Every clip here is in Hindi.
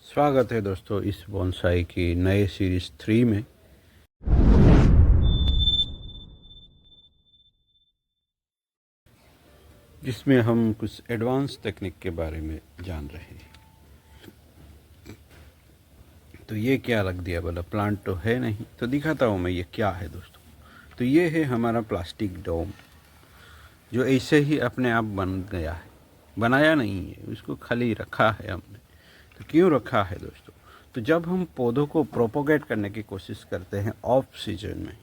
स्वागत है दोस्तों इस बोनसाई की नए सीरीज़ 3 में। जिसमें हम कुछ एडवांस टेक्निक के बारे में जान रहे हैं। तो ये क्या रख दिया, बोला प्लांट तो है नहीं, तो दिखाता हूँ मैं ये क्या है दोस्तों। तो ये है हमारा प्लास्टिक डोम, जो ऐसे ही अपने आप बन गया है, बनाया नहीं है, उसको खाली रखा है हमने। तो क्यों रखा है दोस्तों? तो जब हम पौधों को प्रोपोगेट करने की कोशिश करते हैं ऑफ सीजन में,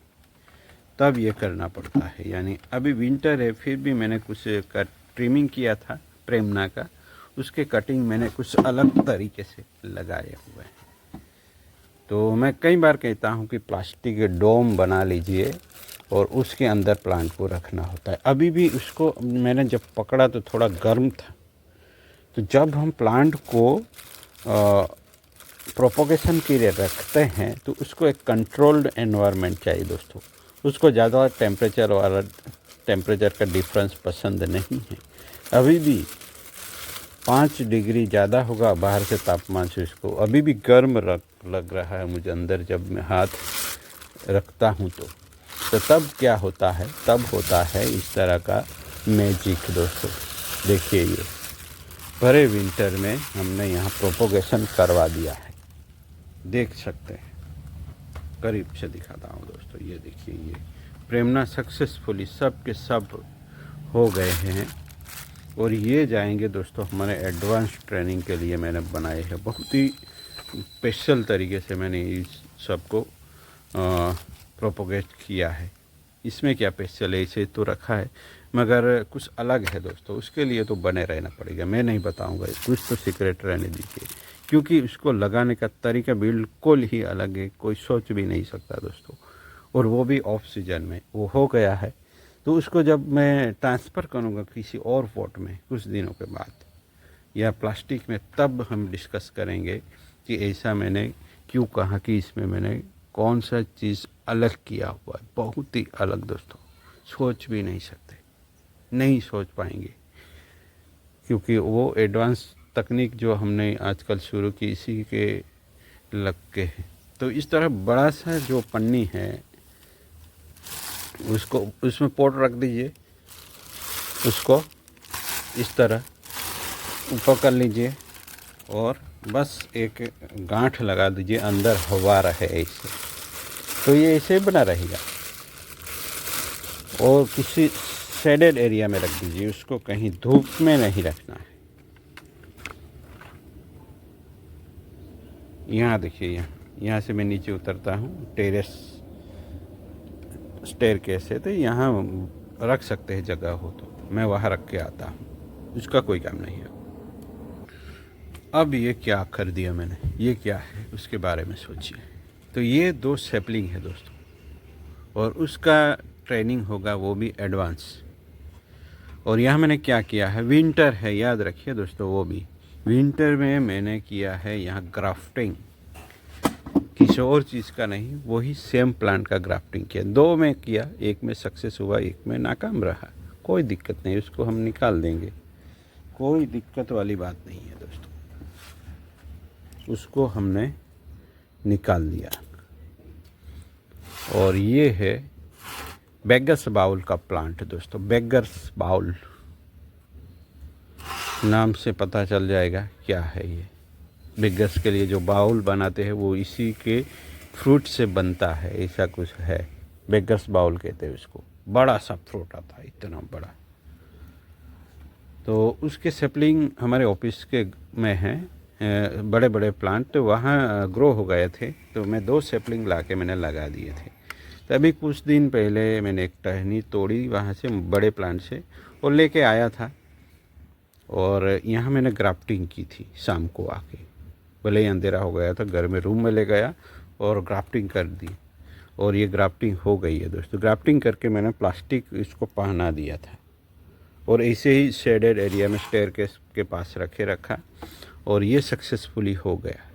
तब ये करना पड़ता है। यानी अभी विंटर है, फिर भी मैंने कुछ ट्रिमिंग किया था प्रेमना का, उसके कटिंग मैंने कुछ अलग तरीके से लगाए हुए हैं। तो मैं कई बार कहता हूँ कि प्लास्टिक के डोम बना लीजिए और उसके अंदर प्लांट को रखना होता है। अभी भी उसको मैंने जब पकड़ा तो थोड़ा गर्म था। तो जब हम प्लांट को प्रोपोगेशन के लिए रखते हैं तो उसको एक कंट्रोल्ड एनवायरनमेंट चाहिए दोस्तों। उसको ज़्यादा टेम्परेचर का डिफरेंस पसंद नहीं है। अभी भी 5 डिग्री ज़्यादा होगा बाहर से तापमान से, उसको अभी भी गर्म लग रहा है मुझे अंदर जब मैं हाथ रखता हूँ। तो तब क्या होता है, तब होता है इस तरह का मैजिक दोस्तों। देखिए, ये भरे विंटर में हमने यहाँ प्रोपोगेशन करवा दिया है, देख सकते हैं। करीब से दिखाता हूँ दोस्तों, ये देखिए, ये प्रेमना सक्सेसफुली सब के सब हो गए हैं। और ये जाएंगे दोस्तों हमारे एडवांस ट्रेनिंग के लिए मैंने बनाए हैं। बहुत ही स्पेशल तरीके से मैंने इस सब को प्रोपोगेट किया है। इसमें क्या स्पेशल है, इसे तो रखा है मगर कुछ अलग है दोस्तों। उसके लिए तो बने रहना पड़ेगा, मैं नहीं बताऊंगा, कुछ तो सीक्रेट रहने दीजिए, क्योंकि उसको लगाने का तरीका बिल्कुल ही अलग है, कोई सोच भी नहीं सकता दोस्तों। और वो भी ऑफ सीजन में वो हो गया है। तो उसको जब मैं ट्रांसफ़र करूँगा किसी और पॉट में कुछ दिनों के बाद या प्लास्टिक में, तब हम डिस्कस करेंगे कि ऐसा मैंने क्यों कहा, कि इसमें मैंने कौन सा चीज़ अलग किया हुआ है। बहुत ही अलग दोस्तों, सोच भी नहीं सकते, नहीं सोच पाएंगे, क्योंकि वो एडवांस तकनीक जो हमने आजकल शुरू की इसी के लग के है। तो इस तरह बड़ा सा जो पन्नी है उसको उसमें पोट रख दीजिए, उसको इस तरह ऊपर कर लीजिए और बस एक गांठ लगा दीजिए, अंदर हवा रहे ऐसे। तो ये ऐसे बना रहेगा। और किसी शेडेड एरिया में रख दीजिए, उसको कहीं धूप में नहीं रखना है। यहाँ देखिए, यहाँ से मैं नीचे उतरता हूँ टेरेस स्टेयरकेस है, तो यहाँ रख सकते हैं जगह हो तो मैं वहाँ रख के आता हूँ, उसका कोई काम नहीं है। अब ये क्या कर दिया मैंने, ये क्या है उसके बारे में सोचिए। तो ये 2 सैपलिंग है दोस्तों, और उसका ट्रेनिंग होगा वो भी एडवांस। और यहाँ मैंने क्या किया है, विंटर है याद रखिए दोस्तों, वो भी विंटर में मैंने किया है यहाँ ग्राफ्टिंग, किसी और चीज़ का नहीं, वही सेम प्लांट का ग्राफ्टिंग किया। 2 में किया, एक में सक्सेस हुआ, एक में नाकाम रहा, कोई दिक्कत नहीं, उसको हम निकाल देंगे, कोई दिक्कत वाली बात नहीं है दोस्तों। उसको हमने निकाल दिया। और ये है बेगर्स बाउल का प्लांट दोस्तों। बेगर्स बाउल नाम से पता चल जाएगा क्या है ये। बेगर्स के लिए जो बाउल बनाते हैं वो इसी के फ्रूट से बनता है, ऐसा कुछ है। बेगर्स बाउल कहते हैं उसको। बड़ा सा फ्रूट आता है, इतना बड़ा। तो उसके सेपलिंग हमारे ऑफिस के में हैं, बड़े बड़े प्लांट, तो वहाँ ग्रो हो गए थे। तो मैं 2 सेपलिंग ला के मैंने लगा दिए थे। तभी कुछ दिन पहले मैंने एक टहनी तोड़ी वहाँ से, बड़े प्लांट से, और लेके आया था। और यहाँ मैंने ग्राफ्टिंग की थी शाम को आके, भले ही अंधेरा हो गया था, घर में रूम में ले गया और ग्राफ्टिंग कर दी। और ये ग्राफ्टिंग हो गई है दोस्तों। ग्राफ्टिंग करके मैंने प्लास्टिक इसको पहना दिया था, और ऐसे ही शेडेड एरिया में स्टेयरकेस के पास रखा, और ये सक्सेसफुली हो गया।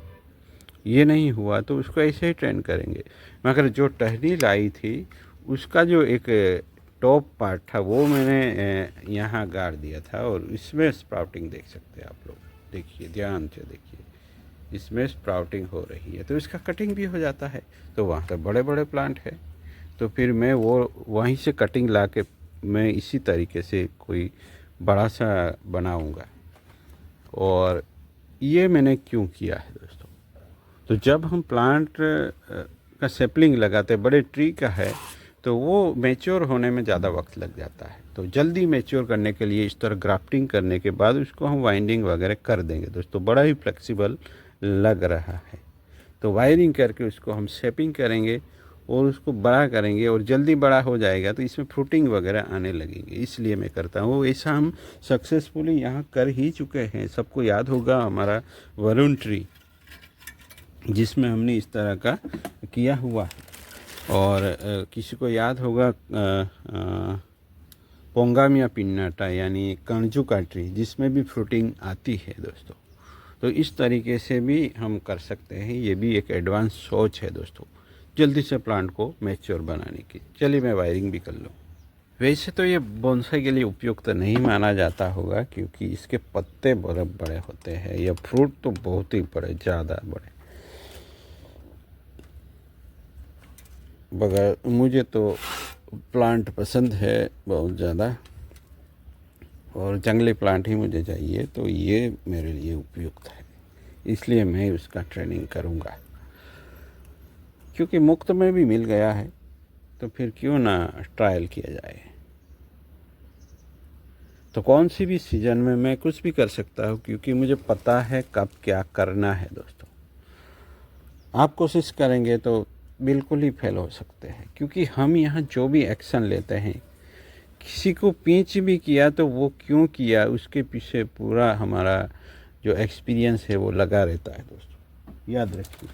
ये नहीं हुआ तो उसको ऐसे ही ट्रेन करेंगे। मगर जो टहनी लाई थी उसका जो एक टॉप पार्ट था वो मैंने यहाँ गाड़ दिया था, और इसमें स्प्राउटिंग देख सकते हैं आप लोग। देखिए, ध्यान से देखिए, इसमें स्प्राउटिंग हो रही है, तो इसका कटिंग भी हो जाता है। तो वहाँ तो बड़े बड़े प्लांट है, तो फिर मैं वो वहीं से कटिंग ला के मैं इसी तरीके से कोई बड़ा सा बनाऊंगा। और ये मैंने क्यों किया है दोस्तों, तो जब हम प्लांट का सेपलिंग लगाते, बड़े ट्री का है, तो वो मैच्योर होने में ज़्यादा वक्त लग जाता है। तो जल्दी मैच्योर करने के लिए इस तरह ग्राफ्टिंग करने के बाद उसको हम वाइंडिंग वगैरह कर देंगे दोस्तों। बड़ा ही फ्लेक्सिबल लग रहा है। तो वायरिंग करके उसको हम शेपिंग करेंगे और उसको बड़ा करेंगे, और जल्दी बड़ा हो जाएगा तो इसमें फ्रूटिंग वगैरह आने लगेंगे, इसलिए मैं करता हूँ। ऐसा हम सक्सेसफुली यहाँ कर ही चुके हैं। सबको याद होगा हमारा वरुण ट्री, जिसमें हमने इस तरह का किया हुआ है। और किसी को याद होगा पोंगामिया पिन्नाटा यानी कणजू का ट्री, जिसमें भी फ्रूटिंग आती है दोस्तों। तो इस तरीके से भी हम कर सकते हैं। ये भी एक एडवांस सोच है दोस्तों, जल्दी से प्लांट को मैच्योर बनाने की। चलिए मैं वायरिंग भी कर लूँ। वैसे तो ये बोनसाई के लिए उपयुक्त तो नहीं माना जाता होगा, क्योंकि इसके पत्ते बड़े बड़े होते हैं, या फ्रूट तो बहुत ही बड़े, ज़्यादा बड़े। मगर मुझे तो प्लांट पसंद है बहुत ज़्यादा, और जंगली प्लांट ही मुझे चाहिए, तो ये मेरे लिए उपयुक्त है। इसलिए मैं उसका ट्रेनिंग करूँगा, क्योंकि मुफ्त में भी मिल गया है, तो फिर क्यों ना ट्रायल किया जाए। तो कौन सी भी सीज़न में मैं कुछ भी कर सकता हूँ, क्योंकि मुझे पता है कब क्या करना है दोस्तों। आप कोशिश करेंगे तो बिल्कुल ही फेल हो सकते हैं, क्योंकि हम यहाँ जो भी एक्शन लेते हैं, किसी को पिंच भी किया तो वो क्यों किया, उसके पीछे पूरा हमारा जो एक्सपीरियंस है वो लगा रहता है दोस्तों, याद रखिए।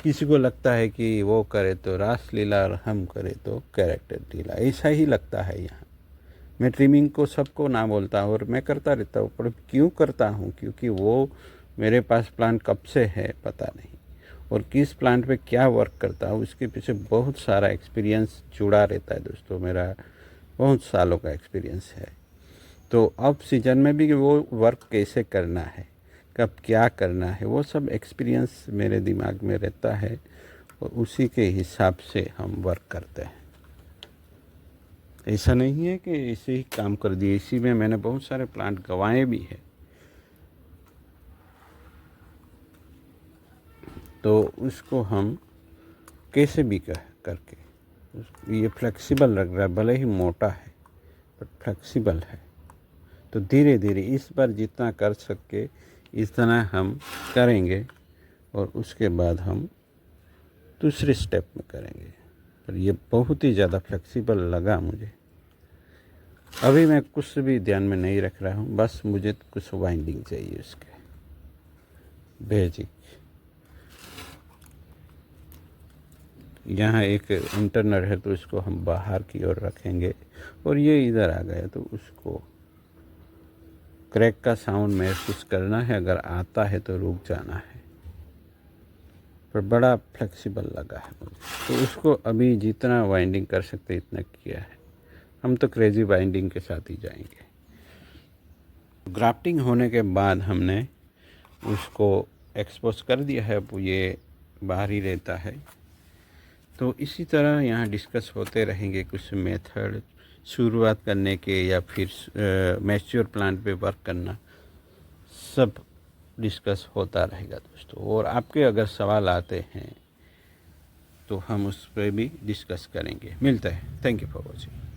किसी को लगता है कि वो करे तो रासलीला और हम करे तो कैरेक्टर ढीला, ऐसा ही लगता है यहाँ। मैं ट्रिमिंग को सबको ना बोलता हूँ और मैं करता रहता हूँ, पर क्यों करता हूँ, क्योंकि वो मेरे पास प्लांट कब से है पता नहीं, और किस प्लांट पे क्या वर्क करता हूँ उसके पीछे बहुत सारा एक्सपीरियंस जुड़ा रहता है दोस्तों। मेरा बहुत सालों का एक्सपीरियंस है। तो अब सीजन में भी वो वर्क कैसे करना है, कब क्या करना है, वो सब एक्सपीरियंस मेरे दिमाग में रहता है, और उसी के हिसाब से हम वर्क करते हैं। ऐसा नहीं है कि ऐसे ही काम कर दिए। इसी में मैंने बहुत सारे प्लांट गंवाए भी हैं। तो उसको हम कैसे भी करके, ये फ्लेक्सिबल लग रहा है, भले ही मोटा है पर फ्लेक्सिबल है। तो धीरे धीरे इस बार जितना कर सके इतना हम करेंगे, और उसके बाद हम दूसरे स्टेप में करेंगे। पर ये बहुत ही ज़्यादा फ्लेक्सिबल लगा मुझे। अभी मैं कुछ भी ध्यान में नहीं रख रहा हूँ, बस मुझे कुछ वाइंडिंग चाहिए उसके बेसिक। यहाँ एक इंटरनल है तो इसको हम बाहर की ओर रखेंगे, और ये इधर आ गया तो उसको क्रैक का साउंड महसूस करना है, अगर आता है तो रुक जाना है। पर बड़ा फ्लेक्सिबल लगा है मुझे, तो उसको अभी जितना वाइंडिंग कर सकते इतना किया है। हम तो क्रेजी वाइंडिंग के साथ ही जाएंगे। ग्राफ्टिंग होने के बाद हमने उसको एक्सपोज कर दिया है, अब ये बाहर ही रहता है। तो इसी तरह यहाँ डिस्कस होते रहेंगे कुछ मेथड शुरुआत करने के, या फिर मैच्योर प्लांट पे वर्क करना, सब डिस्कस होता रहेगा दोस्तों। और आपके अगर सवाल आते हैं तो हम उस पर भी डिस्कस करेंगे। मिलते हैं। Thank you for watching.